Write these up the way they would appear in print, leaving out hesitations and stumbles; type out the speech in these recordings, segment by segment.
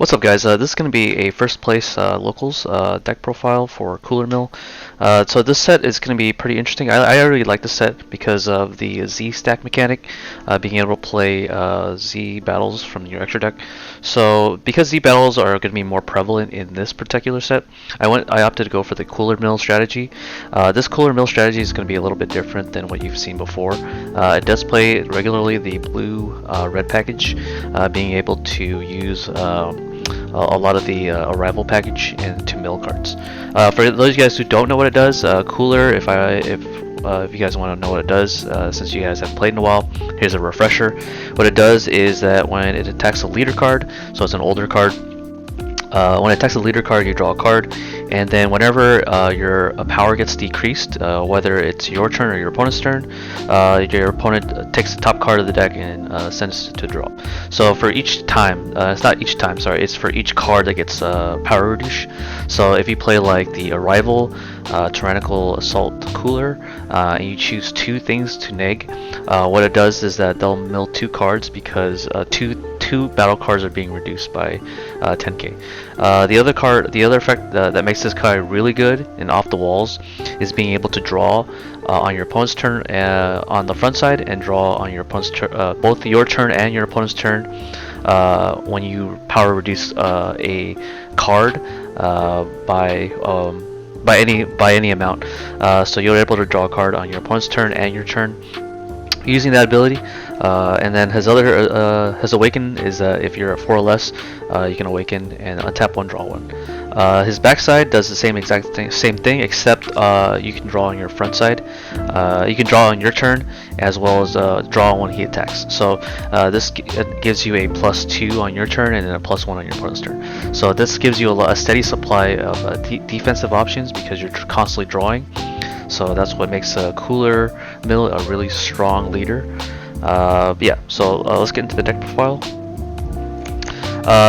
What's up, guys? This is going to be a first place locals deck profile for Cooler Mill. So this set is going to be pretty interesting. I already like the set because of the Z stack mechanic, being able to play Z battles from your extra deck. So because Z battles are going to be more prevalent in this particular set, I opted to go for the Cooler Mill strategy. This Cooler Mill strategy is going to be a little bit different than what you've seen before. It does play regularly the blue red package, being able to use a lot of the arrival package into mill cards. For those of you guys who don't know what it does, Cooler, if you guys want to know what it does, since you guys haven't played in a while, here's a refresher. What it does is that when it attacks a leader card, so it's an older card, when it attacks a leader card, you draw a card, and then whenever your power gets decreased, whether it's your turn or your opponent's turn, your opponent takes the top card of the deck and sends it to draw. So for each time, it's not each time, sorry, it's for each card that gets power reduced. So if you play like the Arrival, Tyrannical Assault Cooler, and you choose two things to neg, what it does is that they'll mill two cards because two battle cards are being reduced by 10k. The other effect that makes this card really good and off the walls is being able to draw on your opponent's turn on the front side, and draw on your opponent's turn, both your turn and your opponent's turn, when you power reduce a card by any amount. So you're able to draw a card on your opponent's turn and your turn using that ability. And then his awaken is if you're at 4 or less, you can awaken and untap one, draw one. His backside does the same thing, except you can draw on your front side. You can draw on your turn as well as draw when he attacks. So this gives you a +2 on your turn and then a +1 on your opponent's turn. So this gives you a steady supply of defensive options because you're constantly drawing. So that's what makes Cooler Mill a really strong leader. Yeah, so let's get into the deck profile.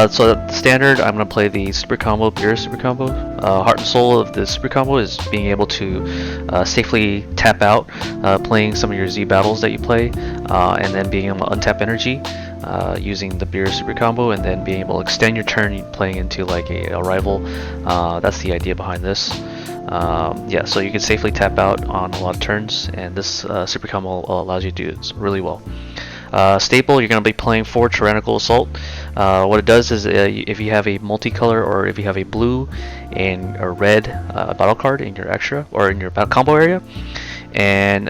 So the standard, I'm going to play the super combo, Beer super combo. Heart and soul of the super combo is being able to safely tap out, playing some of your Z battles that you play, and then being able to untap energy using the Beer super combo, and then being able to extend your turn playing into like a rival. That's the idea behind this. Yeah, so you can safely tap out on a lot of turns, and this super combo allows you to do this really well. Staple, you're going to be playing 4 Tyrannical Assault. What it does is if you have a multicolor, or if you have a blue and a red battle card in your extra or in your combo area, and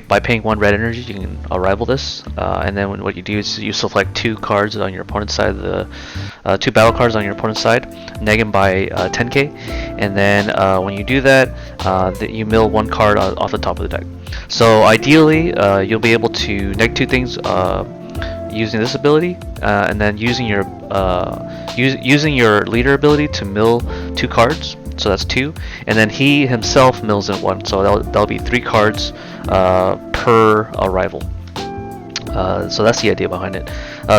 by paying 1 red energy, you can arrival this, and then what you do is you select 2 cards on your opponent's side of the 2 battle cards on your opponent's side, neg them by 10k, and then when you do that, you mill 1 card off the top of the deck. So ideally, you'll be able to neg 2 things using this ability, and then using your leader ability to mill 2 cards. So that's 2, and then he himself mills in 1. So that'll be 3 cards per arrival. So that's the idea behind it.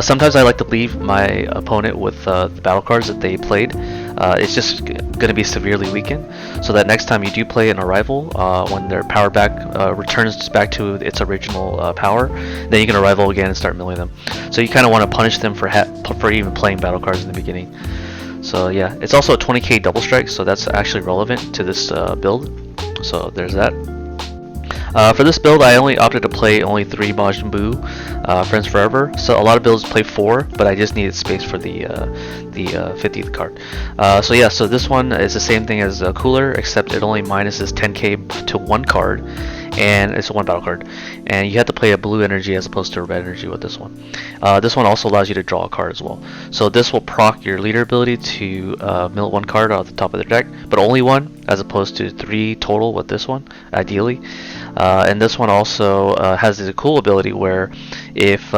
Sometimes I like to leave my opponent with the battle cards that they played. It's just going to be severely weakened, so that next time you do play an arrival, when their power back returns back to its original power, then you can arrival again and start milling them. So you kind of want to punish them for even playing battle cards in the beginning. So yeah, it's also a 20k double strike, so that's actually relevant to this build. So there's that. For this build, I only opted to play only 3 Majin Buu, Friends Forever. So a lot of builds play 4, but I just needed space for the 50th card. So yeah, so this one is the same thing as Cooler, except it only minuses 10k to 1 card, and it's a 1 battle card, and you have to play a blue energy as opposed to a red energy with this one. This one also allows you to draw a card as well. So this will proc your leader ability to mill 1 card off the top of the deck, but only 1 as opposed to 3 total with this one, ideally. And this one also has a cool ability where if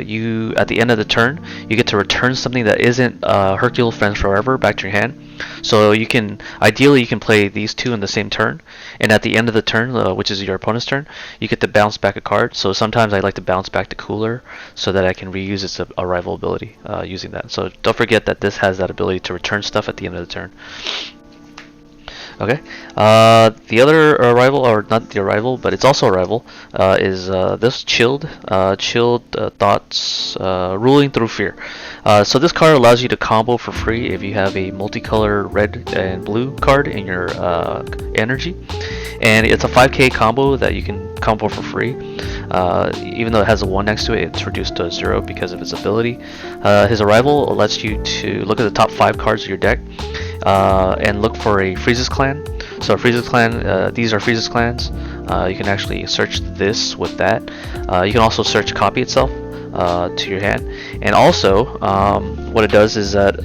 you, at the end of the turn, you get to return something that isn't Hercule Friends Forever back to your hand. So you can, ideally you can play these 2 in the same turn, and at the end of the turn, which is your opponent's turn, you get to bounce back a card. So sometimes I like to bounce back to Cooler so that I can reuse its arrival ability using that. So don't forget that this has that ability to return stuff at the end of the turn. Okay. The other arrival, or not the arrival, but it's also a rival, is this chilled. Chilled thoughts ruling through fear. So this card allows you to combo for free if you have a multicolor red and blue card in your energy, and it's a 5k combo that you can combo for free. Even though it has a 1 next to it, it's reduced to a 0 because of its ability. His arrival lets you to look at the top 5 cards of your deck and look for a Freeze's Clan. So Freeze's Clan, these are Freeze's Clans. You can actually search this with that. You can also search copy itself to your hand. And also, what it does is that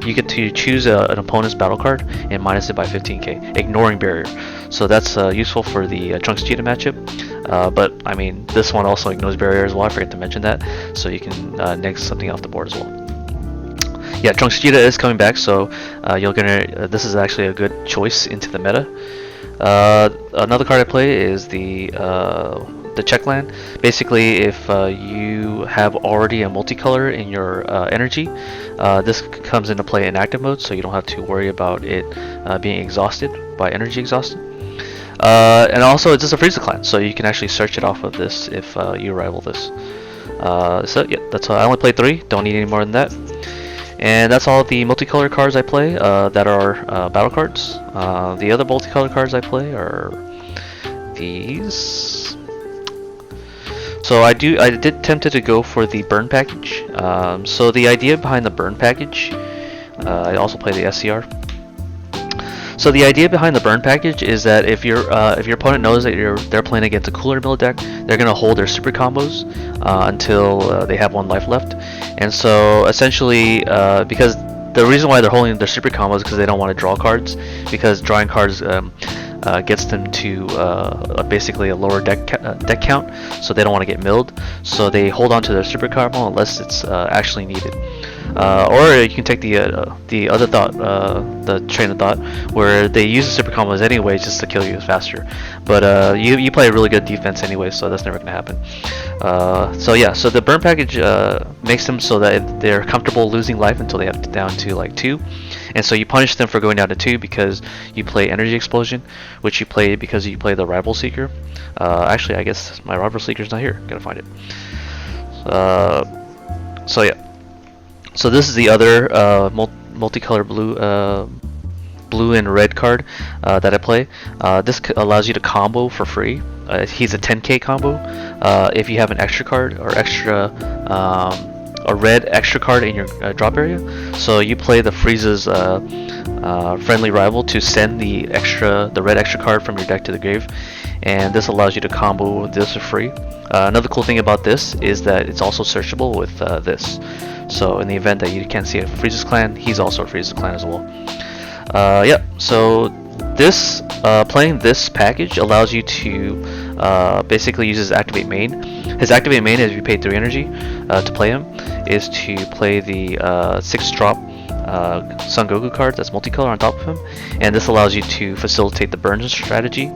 you get to choose an opponent's battle card and minus it by 15k, ignoring barrier. So that's useful for the Trunks Cheetah matchup. But I mean, this one also ignores barrier as well. I forgot to mention that. So you can neg something off the board as well. Yeah, Trunks Cheetah is coming back, so this is actually a good choice into the meta. Another card I play is the check land. Basically, if you have already a multicolor in your energy, this comes into play in active mode, so you don't have to worry about it being exhausted by energy exhausted. And also, it's just a Freezer Clan, so you can actually search it off of this if you rival this. So yeah, that's all. I only played 3. Don't need any more than that. And that's all the multicolor cards I play that are battle cards. The other multicolor cards I play are these. So I did tempted to go for the burn package. So the idea behind the burn package, I also play the SCR. So the idea behind the burn package is that if your opponent knows that they're playing against a cooler mill deck, they're gonna hold their super combos until they have 1 life left. And so essentially, because the reason why they're holding their super combos is because they don't want to draw cards, because drawing cards gets them to basically a lower deck count, so they don't want to get milled. So they hold on to their super combo unless it's actually needed. Or you can take the other thought, the train of thought, where they use the super combos anyway just to kill you faster. But you play really good defense anyway, so that's never gonna happen. So yeah, so the burn package makes them so that they're comfortable losing life until they have down to like 2, and so you punish them for going down to 2 because you play Energy Explosion, which you play because you play the Rival Seeker. Actually, I guess my Rival Seeker's not here. Gotta find it. So yeah. So this is the other multicolor blue and red card that I play. This allows you to combo for free. He's a 10k combo. If you have an extra card or a red extra card in your drop area, so you play the Frieza's friendly rival to send the red extra card from your deck to the grave, and this allows you to combo this for free. Another cool thing about this is that it's also searchable with this. So in the event that you can't see a Frieza's Clan, he's also a Frieza's Clan as well. Yep. So this playing this package allows you to basically use his activate main. His activate main, if you pay 3 energy to play him, is to play the 6 drop Son Goku card that's multicolor on top of him, and this allows you to facilitate the burn strategy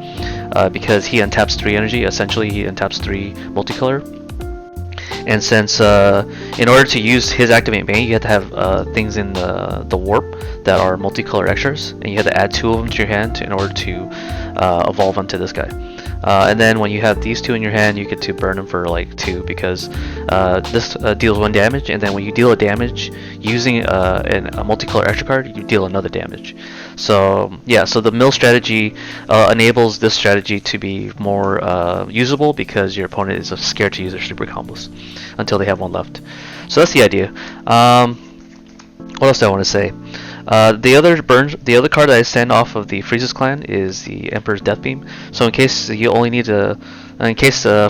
because he untaps 3 energy. Essentially, he untaps 3 multicolor. And since in order to use his activate main, you have to have things in the warp that are multicolor extras, and you have to add 2 of them to your hand in order to evolve onto this guy. And then when you have these 2 in your hand, you get to burn them for like 2 because this deals 1 damage, and then when you deal a damage using a multicolor extra card, you deal another damage. So yeah, so the mill strategy enables this strategy to be more usable because your opponent is scared to use their super combos until they have 1 left. So that's the idea. What else do I want to say? The other card that I send off of the Frieza's Clan is the Emperor's Death Beam. So in case you only need to,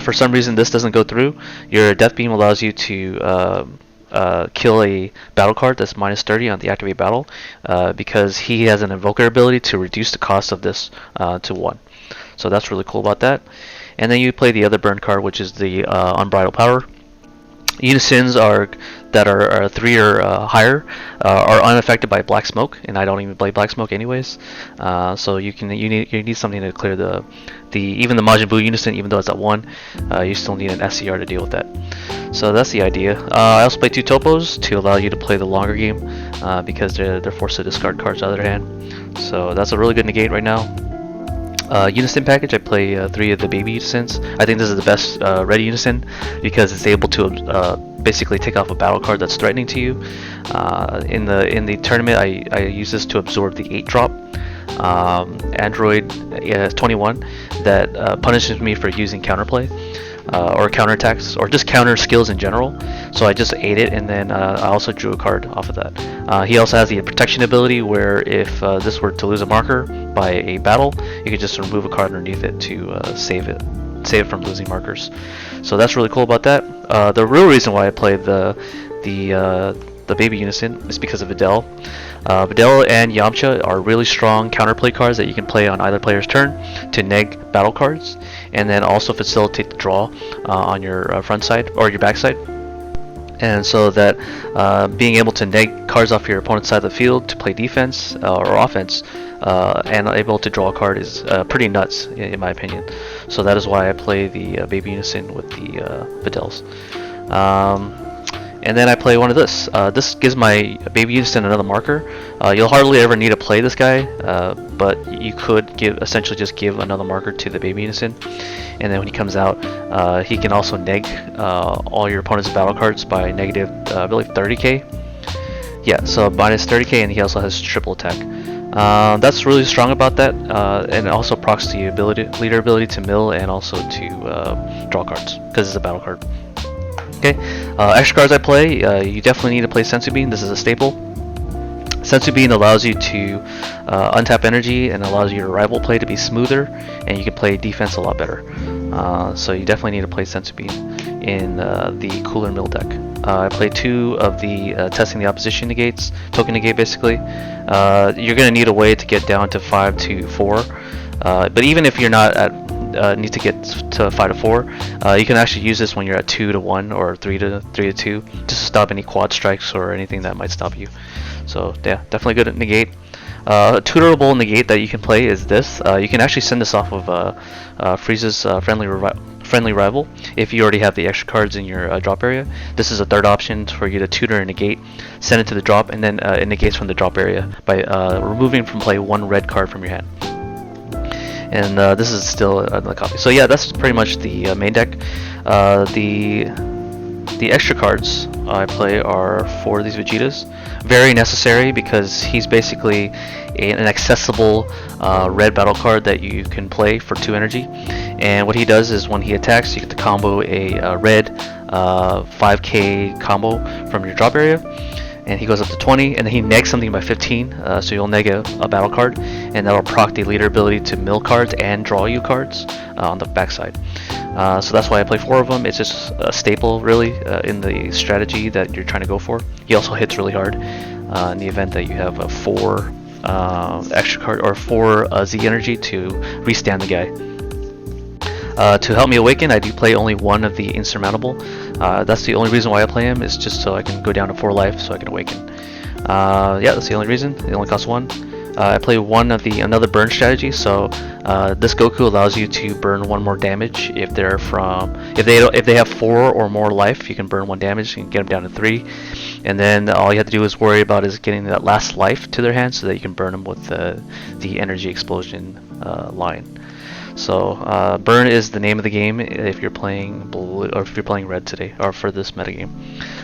for some reason this doesn't go through, your Death Beam allows you to kill a battle card that's minus 30 on the activate battle, because he has an Invoker ability to reduce the cost of this to 1. So that's really cool about that. And then you play the other burn card, which is the Unbridled Power. Unisons that are 3 or higher are unaffected by black smoke, and I don't even play black smoke anyways. So you need something to clear even the Majin Buu Unison, even though it's at 1, you still need an SCR to deal with that. So that's the idea. I also play two topos to allow you to play the longer game because they're forced to discard cards out of their hand. So that's a really good negate right now. Unison package, I play 3 of the baby unisons. I think this is the best red unison because it's able to basically take off a battle card that's threatening to you. In the tournament, I use this to absorb the 8-drop Android 21 that punishes me for using counterplay. Or counterattacks, or just counter skills in general. So I just ate it, and then I also drew a card off of that. He also has the protection ability, where if this were to lose a marker by a battle, you could just remove a card underneath it to save it from losing markers. So that's really cool about that. The real reason why I played the baby unison is because of Videl. Videl and Yamcha are really strong counterplay cards that you can play on either player's turn to neg battle cards, and then also facilitate the draw on your front side or your back side. And so that being able to neg cards off your opponent's side of the field to play defense or offense and able to draw a card is pretty nuts in my opinion. So that is why I play the baby unison with the Videls. And then I play one of this. This gives my baby unison another marker. You'll hardly ever need to play this guy, but you could essentially just give another marker to the baby unison. And then when he comes out, he can also neg all your opponent's battle cards by negative, I believe 30k. Yeah, so minus 30k, and he also has triple attack. That's really strong about that, and it also procs the leader ability to mill and also to draw cards because it's a battle card. Okay, extra cards I play, you definitely need to play Sensu Bean. This is a staple. Sensu Bean allows you to untap energy and allows your rival play to be smoother, and you can play defense a lot better. So you definitely need to play Sensu Bean in the Cooler Mill deck. I play 2 of the testing the opposition negates, token negate basically. You're going to need a way to get down to 5 to 4, but even if you're not at need to get to 5 to 4, you can actually use this when you're at 2 to 1 or 3 to 2, just to stop any quad strikes or anything that might stop you. So yeah, definitely good at negate. Tutorable negate that you can play is this. You can actually send this off of Frieza's friendly rival if you already have the extra cards in your drop area. This is a third option for you to tutor and negate, send it to the drop, and then it negates from the drop area by removing from play 1 red card from your hand. And this is still a copy. So yeah, that's pretty much the main deck. The extra cards I play are 4 of these Vegetas. Very necessary because he's basically an accessible red battle card that you can play for 2 energy. And what he does is when he attacks, you get to combo a red 5k combo from your drop area. And he goes up to 20, and then he negs something by 15, so you'll neg a battle card, and that'll proc the leader ability to mill cards and draw you cards on the backside. So that's why I play 4 of them. It's just a staple, really, in the strategy that you're trying to go for. He also hits really hard in the event that you have a 4 extra card or 4 Z energy to restand the guy. To help me awaken, I do play only 1 of the insurmountable. That's the only reason why I play him, is just so I can go down to 4 life so I can awaken. Yeah, that's the only reason. It only costs 1. I play 1 of the another burn strategy, so this Goku allows you to burn 1 more damage if they have 4 or more life. You can burn 1 damage and get them down to 3, and then all you have to do is worry about is getting that last life to their hand so that you can burn them with the energy explosion line. So burn is the name of the game if you're playing blue or if you're playing red today or for this metagame.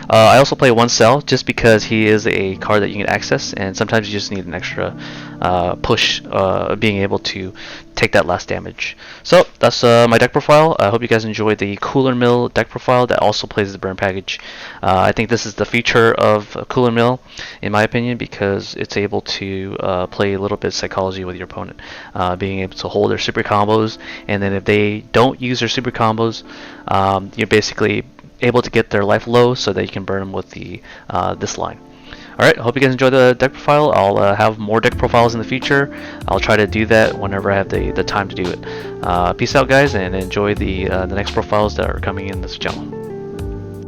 I also play 1 Cell just because he is a card that you can access, and sometimes you just need an extra push being able to take that last damage. So that's my deck profile. I hope you guys enjoyed the Cooler Mill deck profile that also plays the burn package. I think this is the feature of Cooler Mill in my opinion because it's able to play a little bit of psychology with your opponent, being able to hold their super combos, and then if they don't use their super combos, you're basically able to get their life low so that you can burn them with the this line. Alright, I hope you guys enjoyed the deck profile. I'll have more deck profiles in the future. I'll try to do that whenever I have the time to do it. Peace out guys, and enjoy the next profiles that are coming in this channel.